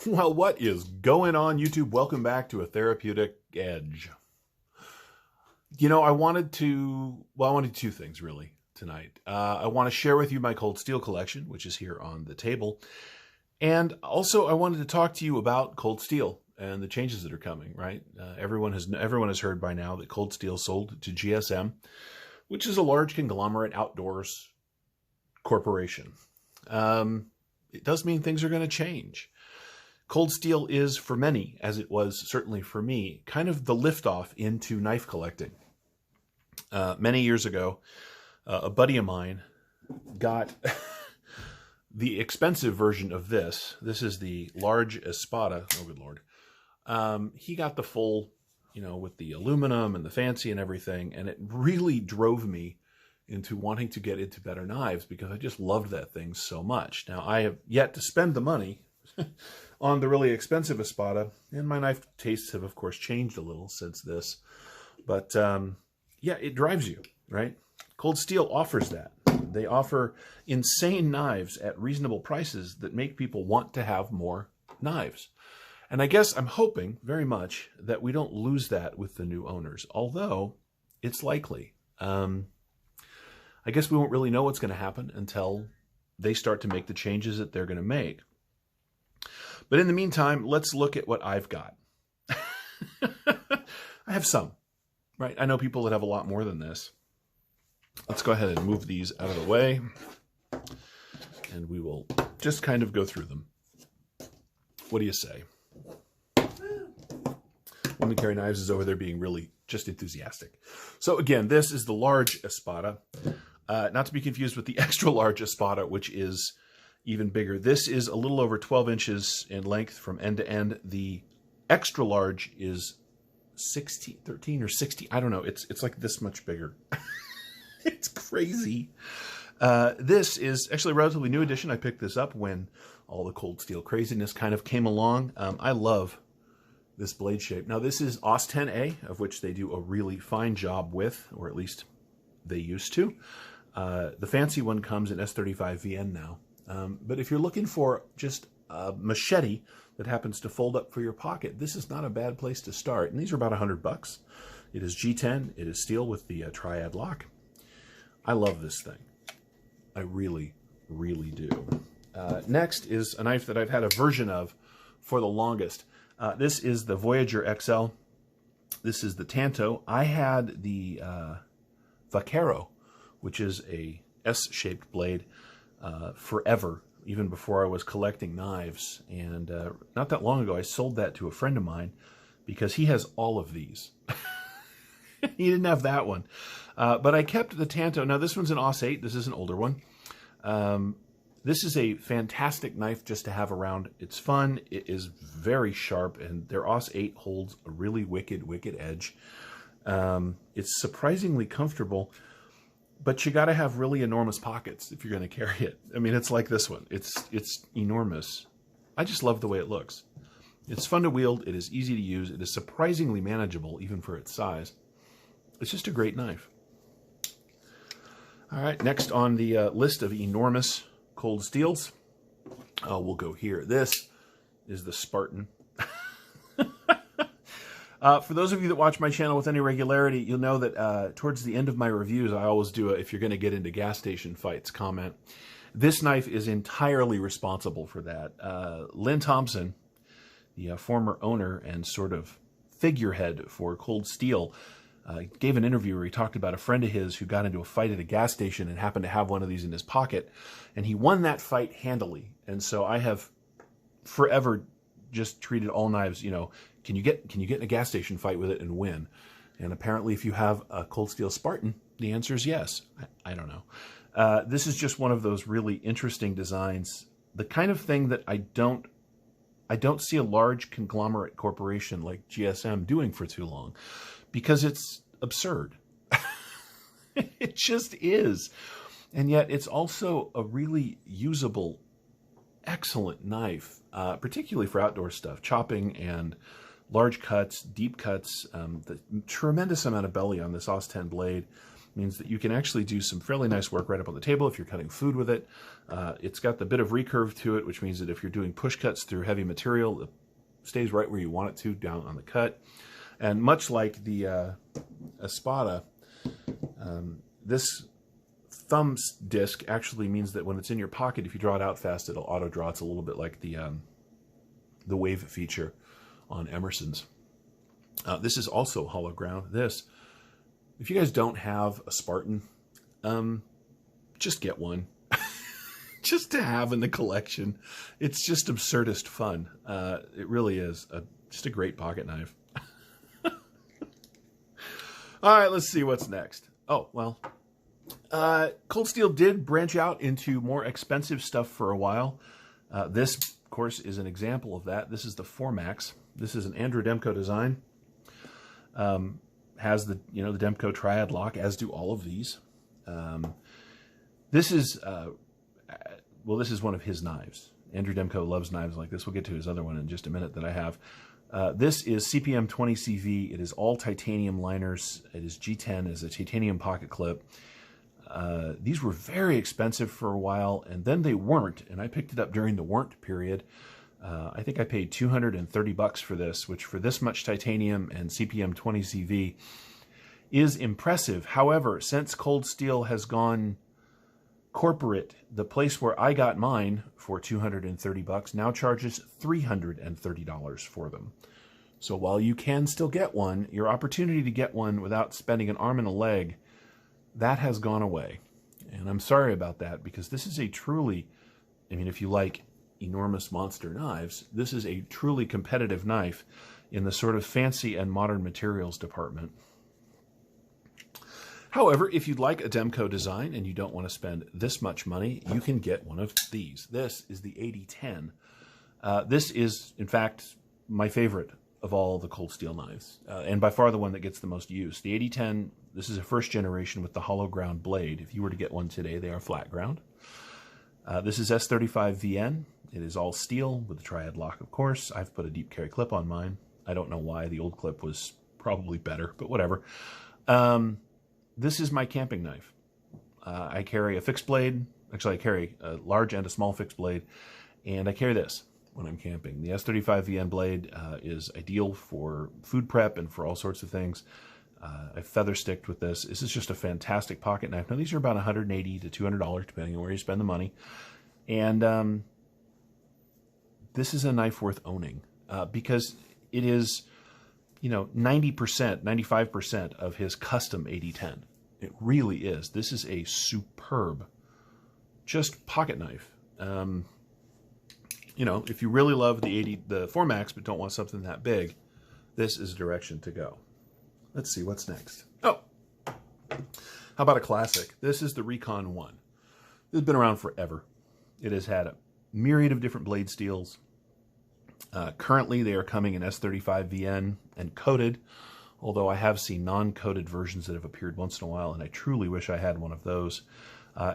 Well, what is going on, YouTube? Welcome back to A Therapeutic Edge. I wanted two things really tonight. I want to share with you my cold steel collection, which is here on the table. And also I wanted to talk to you about cold steel and the changes that are coming, right? Everyone has heard by now that cold steel sold to GSM, which is a large conglomerate outdoors corporation. It does mean things are going to change. Cold steel is, for many, as it was certainly for me, kind of the liftoff into knife collecting. Many years ago, a buddy of mine got the expensive version of this. This is the large Espada. Oh, good Lord. He got the full, with the aluminum and the fancy and everything, and it really drove me into wanting to get into better knives because I just loved that thing so much. Now, I have yet to spend the money on the really expensive Espada, and my knife tastes have, of course, changed a little since this. But, yeah, it drives you, right? Cold Steel offers that. They offer insane knives at reasonable prices that make people want to have more knives. And I guess I'm hoping very much that we don't lose that with the new owners, although it's likely. I guess we won't really know what's going to happen until they start to make the changes that they're going to make. But in the meantime, let's look at what I've got. I have some, right? I know people that have a lot more than this. Let's go ahead and move these out of the way, and we will just kind of go through them. What do you say? Woman Carry Knives is over there being really just enthusiastic. So again, this is the large Espada, not to be confused with the extra large Espada, which is even bigger. This is a little over 12 inches in length from end to end. The extra large is 13 or 60. I don't know. It's like this much bigger. It's crazy. This is actually a relatively new edition. I picked this up when all the cold steel craziness kind of came along. I love this blade shape. Now, this is Aust 10A, of which they do a really fine job with, or at least they used to. The fancy one comes in S35 VN now. But if you're looking for just a machete that happens to fold up for your pocket, this is not a bad place to start. And these are about $100. It is G10. It is steel with the triad lock. I love this thing. I really, really do. Next is a knife that I've had a version of for the longest. This is the Voyager XL. This is the Tanto. I had the Vaquero, which is a S-shaped blade, forever, even before I was collecting knives. And not that long ago, I sold that to a friend of mine because he has all of these. He didn't have that one. But I kept the Tanto. Now, this one's an Aust 8. This is an older one. This is a fantastic knife just to have around. It's fun. It is very sharp, and their Aust 8 holds a really wicked, wicked edge. It's surprisingly comfortable, but you got to have really enormous pockets if you're going to carry it. I mean, it's like this one. It's enormous. I just love the way it looks. It's fun to wield. It is easy to use. It is surprisingly manageable, even for its size. It's just a great knife. All right, next on the list of enormous cold steels, we'll go here. This is the Spartan. For those of you that watch my channel with any regularity, you'll know that towards the end of my reviews, I always do a "if you're going to get into gas station fights" comment. This knife is entirely responsible for that. Lynn Thompson, the former owner and sort of figurehead for Cold Steel, gave an interview where he talked about a friend of his who got into a fight at a gas station and happened to have one of these in his pocket, and he won that fight handily. And so I have forever just treated all knives, can you get in a gas station fight with it and win? And apparently, if you have a Cold Steel Spartan, the answer is yes. I don't know. This is just one of those really interesting designs, the kind of thing that I don't see a large conglomerate corporation like GSM doing for too long, because it's absurd. It just is. And yet it's also a really usable, excellent knife, particularly for outdoor stuff, chopping and large cuts, deep cuts, the tremendous amount of belly on this Aust 10 blade. means that you can actually do some fairly nice work right up on the table if you're cutting food with it. It's got the bit of recurve to it, which means that if you're doing push cuts through heavy material, it stays right where you want it to, down on the cut. And much like the Espada, this thumb disc actually means that when it's in your pocket, if you draw it out fast, it'll auto draw. It's a little bit like the wave feature on Emerson's. This is also hollow ground. This, if you guys don't have a Spartan, just get one. Just to have in the collection. It's just absurdist fun. It really is. Just a great pocket knife. All right, let's see what's next. Oh, well, Cold Steel did branch out into more expensive stuff for a while. This, of course, is an example of that. This is the Formax. This is an Andrew Demko design. Has the the Demko triad lock, as do all of these. This is this is one of his knives. Andrew Demko loves knives like this. We'll get to his other one in just a minute that I have. This is CPM 20CV. It is all titanium liners. It is G10 as a titanium pocket clip. These were very expensive for a while, and then they weren't, and I picked it up during the weren't period. I think I paid $230 for this, which for this much titanium and CPM 20CV is impressive. However, since Cold Steel has gone corporate, the place where I got mine for $230 now charges $330 for them. So while you can still get one, your opportunity to get one without spending an arm and a leg, that has gone away. And I'm sorry about that, because this is a truly, if you like enormous monster knives, this is a truly competitive knife in the sort of fancy and modern materials department. However, if you'd like a Demko design and you don't want to spend this much money, you can get one of these. This is the 8010. This is, in fact, my favorite of all the Cold Steel knives, and by far the one that gets the most use. The 8010, this is a first generation with the hollow ground blade. If you were to get one today, they are flat ground. This is S35VN. It is all steel with the triad lock, of course. I've put a deep carry clip on mine. I don't know why. The old clip was probably better, but whatever. This is my camping knife. I carry a fixed blade. Actually, I carry a large and a small fixed blade, and I carry this when I'm camping. The S35VN blade is ideal for food prep and for all sorts of things. I feather sticked with this. This is just a fantastic pocket knife. Now, these are about $180 to $200, depending on where you spend the money. And this is a knife worth owning because it is, 90%, 95% of his custom 8010. It really is. This is a superb, just pocket knife. If you really love the Formax but don't want something that big, this is a direction to go. Let's see what's next. Oh, how about a classic? This is the Recon 1. This has been around forever. It has had a myriad of different blade steels. Currently, they are coming in S35VN and coated, although I have seen non-coated versions that have appeared once in a while, and I truly wish I had one of those.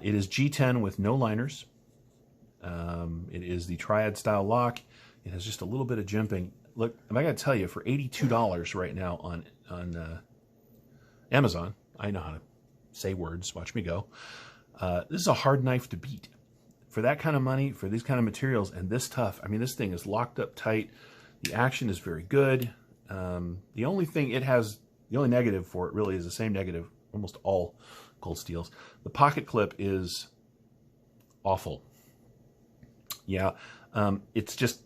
It is G10 with no liners. It is the triad style lock. It has just a little bit of jimping. Look, I got to tell you, for $82 right now on Amazon, I know how to say words, watch me go. This is a hard knife to beat. For that kind of money, for these kind of materials, and this tough, this thing is locked up tight. The action is very good. The only negative for it really is the same negative, almost all Cold Steels. The pocket clip is awful. Yeah, it's just,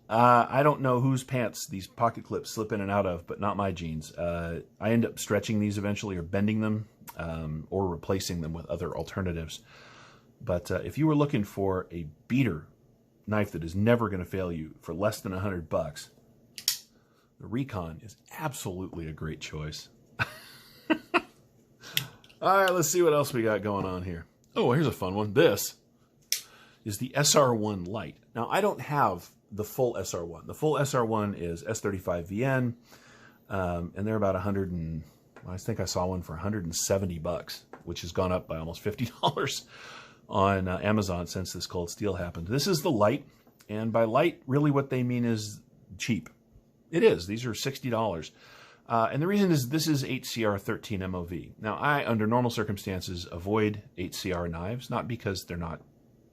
I don't know whose pants these pocket clips slip in and out of, but not my jeans. I end up stretching these eventually or bending them or replacing them with other alternatives. But if you were looking for a beater knife that is never going to fail you for less than $100, the Recon is absolutely a great choice. All right, let's see what else we got going on here. Oh, here's a fun one. This is the SR1 Light. Now, I don't have the full SR1. The full SR1 is S35VN, and they're about I think I saw one for $170, which has gone up by almost $50 on Amazon since this Cold Steel happened. This is the Light, and by light, really what they mean is cheap. It is. These are $60. And the reason is this is HCR 13 MOV. Now, I, under normal circumstances, avoid HCR knives, not because they're not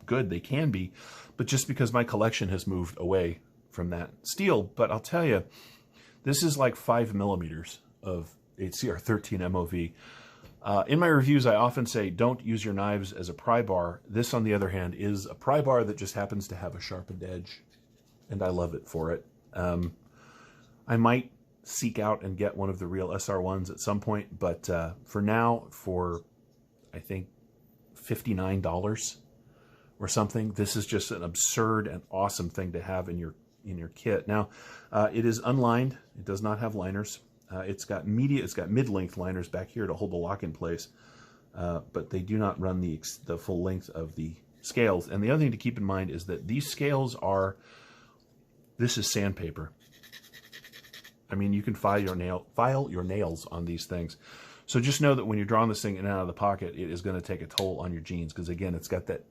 good, they can be, but just because my collection has moved away from that steel. But I'll tell you, this is like 5 millimeters of HCR 13 MOV. In my reviews, I often say, don't use your knives as a pry bar. This, on the other hand, is a pry bar that just happens to have a sharpened edge, and I love it for it. I might seek out and get one of the real SR1s at some point, but for now, for I think $59 or something, this is just an absurd and awesome thing to have in your kit. Now, it is unlined. It does not have liners. It's got mid-length liners back here to hold the lock in place, but they do not run the full length of the scales. And the other thing to keep in mind is that these scales this is sandpaper. I mean, you can file your nails on these things. So just know that when you're drawing this thing in and out of the pocket, it is going to take a toll on your jeans, because again, it's got that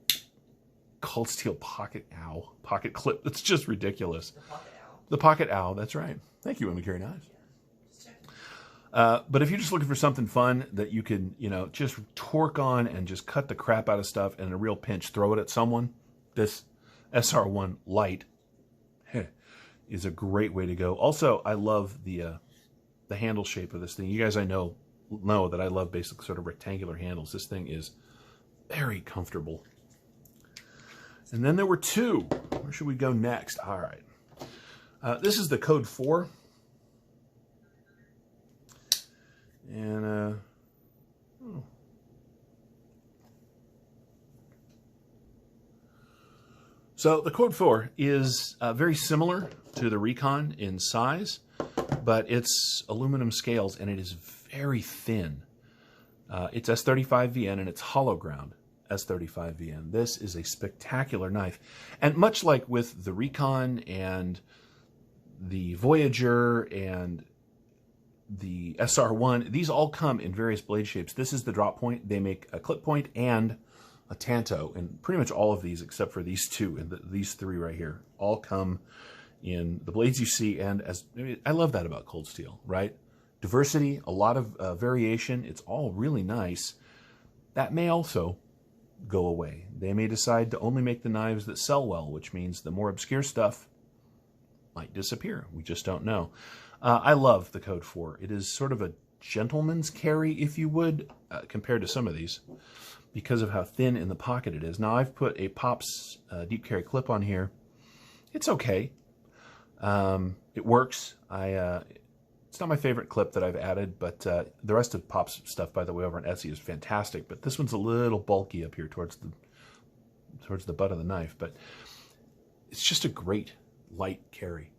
cold steel pocket clip that's just ridiculous. The pocket owl, that's right. Thank you, Women Carry Knives. But if you're just looking for something fun that you can, just torque on and just cut the crap out of stuff, and in a real pinch, throw it at someone, this SR1 Light is a great way to go. Also, I love the handle shape of this thing. You guys, I know that I love basic sort of rectangular handles. This thing is very comfortable. And then there were two. Where should we go next? All right. This is the Code 4. And, So the Code 4 is very similar to the Recon in size, but it's aluminum scales, and it is very thin. It's S35VN, and it's hollow ground S35VN. This is a spectacular knife. And much like with the Recon and the Voyager and the SR1, these all come in various blade shapes. This is the drop point. They make a clip point and a tanto, and pretty much all of these except for these two and these three right here all come in the blades you see. And I love that about cold steel, right? Diversity, a lot of variation. It's all really nice. That may also go away. They may decide to only make the knives that sell well, which means the more obscure stuff might disappear. We just don't know. I love the Code 4. It is sort of a gentleman's carry, if you would, compared to some of these, because of how thin in the pocket it is. Now, I've put a Pops deep carry clip on here. It's okay. It works. It's not my favorite clip that I've added, but the rest of Pops stuff, by the way, over on Etsy is fantastic. But this one's a little bulky up here towards the butt of the knife. But it's just a great light carry.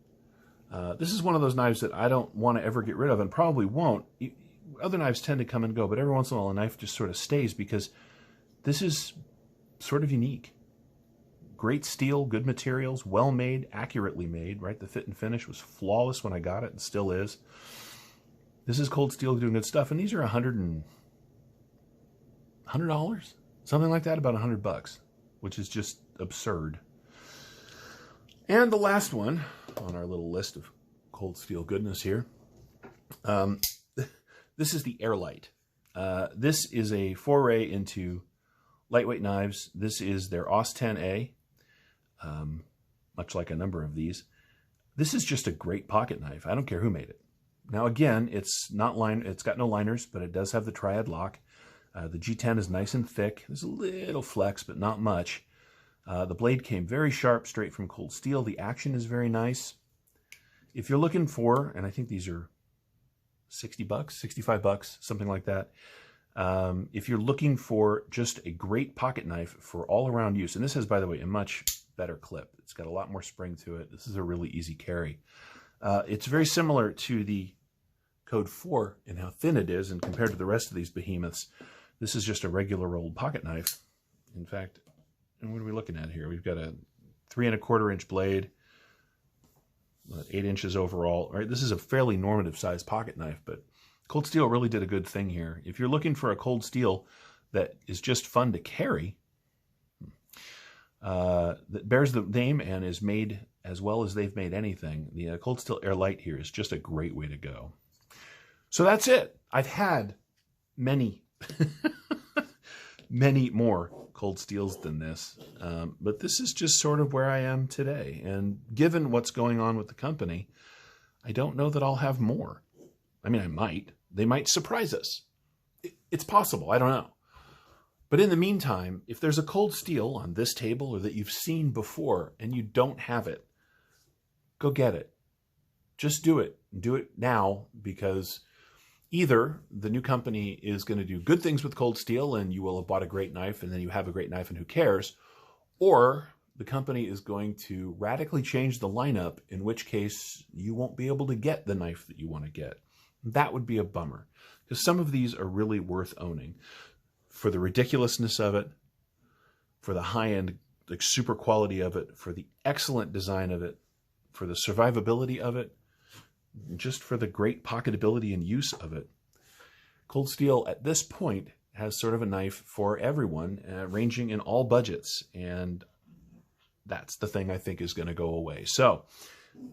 This is one of those knives that I don't want to ever get rid of, and probably won't. Other knives tend to come and go, but every once in a while a knife just sort of stays, because this is sort of unique. Great steel, good materials, well made, accurately made, right? The fit and finish was flawless when I got it, and still is. This is cold steel doing good stuff, and these are $100, something like that, about $100, which is just absurd. And the last one on our little list of cold steel goodness here, this is the Airlight. This is a foray into lightweight knives. This is their Aust 10A, much like a number of these. This is just a great pocket knife. I don't care who made it. Now, again, it's got no liners, but it does have the triad lock. The G10 is nice and thick. There's a little flex, but not much. The blade came very sharp, straight from cold steel. The action is very nice. If you're looking for, and I think these are $60, $65, something like that. If you're looking for just a great pocket knife for all-around use, and this has, by the way, a much better clip. It's got a lot more spring to it. This is a really easy carry. It's very similar to the Code 4 in how thin it is, and compared to the rest of these behemoths, this is just a regular old pocket knife. In fact, and what are we looking at here? We've got a 3 1/4 inch blade, 8 inches overall. Right, this is a fairly normative sized pocket knife, but cold steel really did a good thing here. If you're looking for a cold steel that is just fun to carry, that bears the name and is made as well as they've made anything, the Cold Steel Airlight here is just a great way to go. So that's it. I've had many, many more cold steels than this, but this is just sort of where I am today. And given what's going on with the company, I don't know that I'll have more. I mean, I might. They might surprise us. It's possible. I don't know. But in the meantime, if there's a cold steel on this table or that you've seen before and you don't have it, go get it. Just do it. Do it now, because either the new company is going to do good things with cold steel and you will have bought a great knife and then you have a great knife and who cares, or the company is going to radically change the lineup, in which case you won't be able to get the knife that you want to get. That would be a bummer, because some of these are really worth owning for the ridiculousness of it, for the high-end, like super quality of it, for the excellent design of it, for the survivability of it, just for the great pocketability and use of it. Cold steel at this point has sort of a knife for everyone, ranging in all budgets, and that's the thing I think is going to go away. So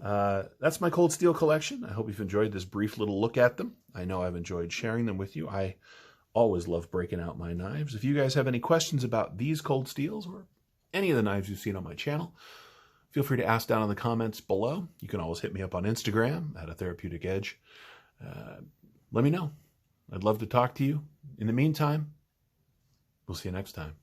that's my cold steel collection. I hope you've enjoyed this brief little look at them. I know I've enjoyed sharing them with you. I always love breaking out my knives. If you guys have any questions about these cold steels or any of the knives you've seen on my channel, feel free to ask down in the comments below. You can always hit me up on Instagram at @therapeuticedge. Let me know. I'd love to talk to you. In the meantime, we'll see you next time.